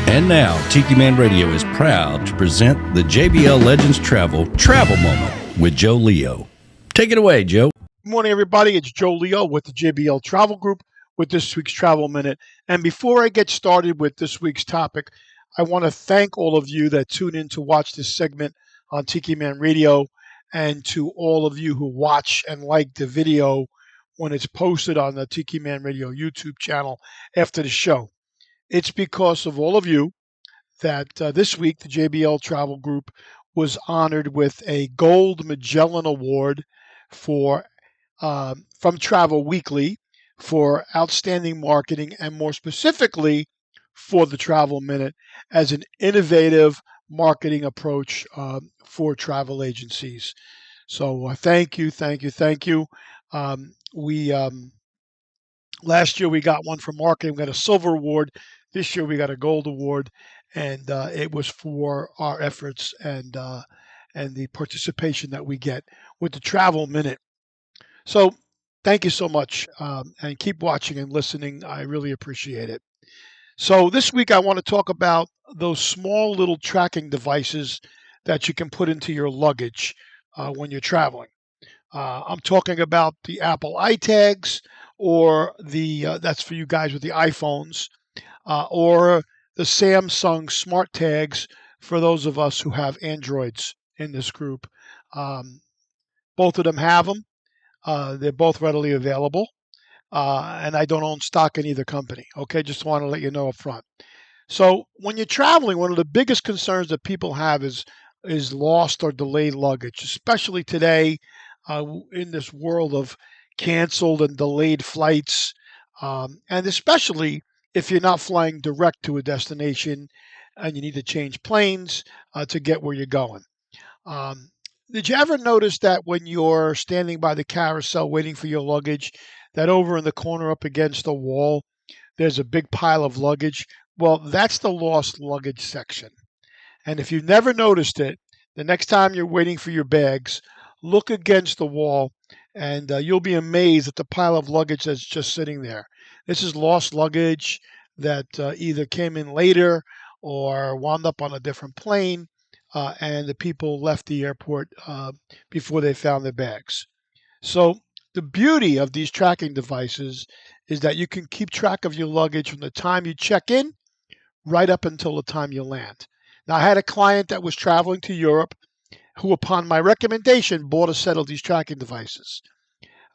And now, Tiki Man Radio is proud to present the JBL Legends Travel Moment with Joe Leo. Take it away, Joe. Good morning, everybody. It's Joe Leo with the JBL Travel Group with this week's Travel Minute. And before I get started with this week's topic, I want to thank all of you that tune in to watch this segment on Tiki Man Radio, and to all of you who watch and like the video when it's posted on the Tiki Man Radio YouTube channel after the show. It's because of all of you that this week the JBL Travel Group was honored with a Gold Magellan Award from Travel Weekly for outstanding marketing, and more specifically for the Travel Minute as an innovative marketing approach for travel agencies. So thank you. Last year we got one for marketing. We got a silver award. This year we got a gold award, and it was for our efforts and the participation that we get with the Travel Minute. So thank you so much, and keep watching and listening. I really appreciate it. So this week I want to talk about those small little tracking devices that you can put into your luggage when you're traveling. I'm talking about the Apple iTags, or that's for you guys with the iPhones, or the Samsung Smart Tags for those of us who have Androids in this group. Both of them have them. They're both readily available, and I don't own stock in either company. Okay, just want to let you know up front. So when you're traveling, one of the biggest concerns that people have is lost or delayed luggage, especially today in this world of canceled and delayed flights, and especially if you're not flying direct to a destination and you need to change planes to get where you're going. Did you ever notice that when you're standing by the carousel waiting for your luggage, that over in the corner up against the wall, there's a big pile of luggage? Well, that's the lost luggage section. And if you've never noticed it, the next time you're waiting for your bags, look against the wall, and you'll be amazed at the pile of luggage that's just sitting there. This is lost luggage that either came in later or wound up on a different plane, and the people left the airport before they found their bags. So the beauty of these tracking devices is that you can keep track of your luggage from the time you check in right up until the time you land. Now, I had a client that was traveling to Europe who, upon my recommendation, bought a set of these tracking devices.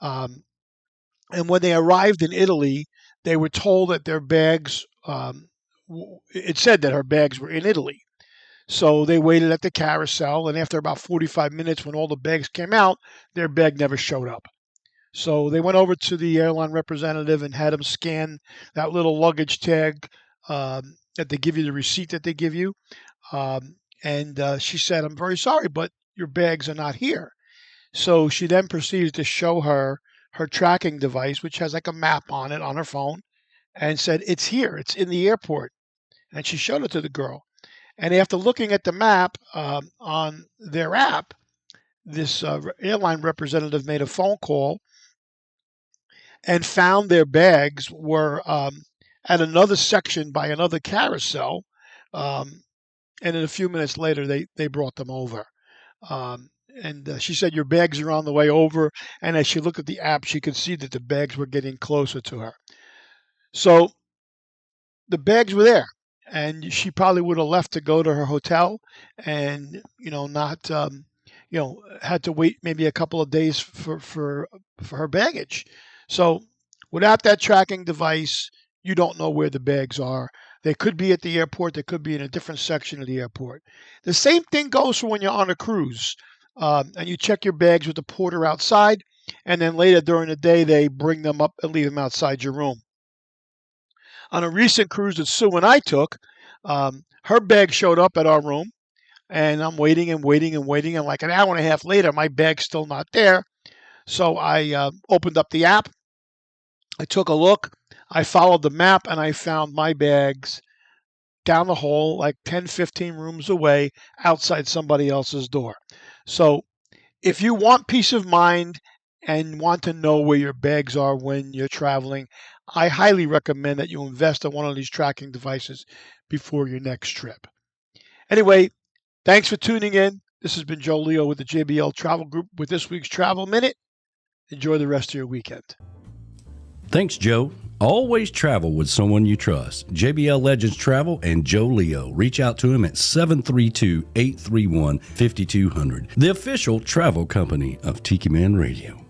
And when they arrived in Italy, they were told that their bags, it said that her bags were in Italy. So they waited at the carousel, and after about 45 minutes, when all the bags came out, their bag never showed up. So they went over to the airline representative and had him scan that little luggage tag that they give you, the receipt that they give you. And she said, "I'm very sorry, but your bags are not here." So she then proceeded to show her tracking device, which has like a map on it on her phone, and said, "It's here. It's in the airport." And she showed it to the girl. And after looking at the map on their app, this airline representative made a phone call and found their bags were at another section by another carousel. And then a few minutes later, they brought them over. And she said, "Your bags are on the way over." And as she looked at the app, she could see that the bags were getting closer to her. So the bags were there. And she probably would have left to go to her hotel and, not, had to wait maybe a couple of days for her baggage. So without that tracking device, you don't know where the bags are. They could be at the airport. They could be in a different section of the airport. The same thing goes for when you're on a cruise and you check your bags with the porter outside, and then later during the day, they bring them up and leave them outside your room. On a recent cruise that Sue and I took, her bag showed up at our room, and I'm waiting, and like an hour and a half later, my bag's still not there. So I opened up the app. I took a look. I followed the map, and I found my bags down the hall, like 10, 15 rooms away, outside somebody else's door. So if you want peace of mind and want to know where your bags are when you're traveling, I highly recommend that you invest in one of these tracking devices before your next trip. Anyway, thanks for tuning in. This has been Joe Leo with the JBL Travel Group with this week's Travel Minute. Enjoy the rest of your weekend. Thanks, Joe. Always travel with someone you trust. JBL Legends Travel and Joe Leo. Reach out to him at 732-831-5200, the official travel company of Tiki Man Radio.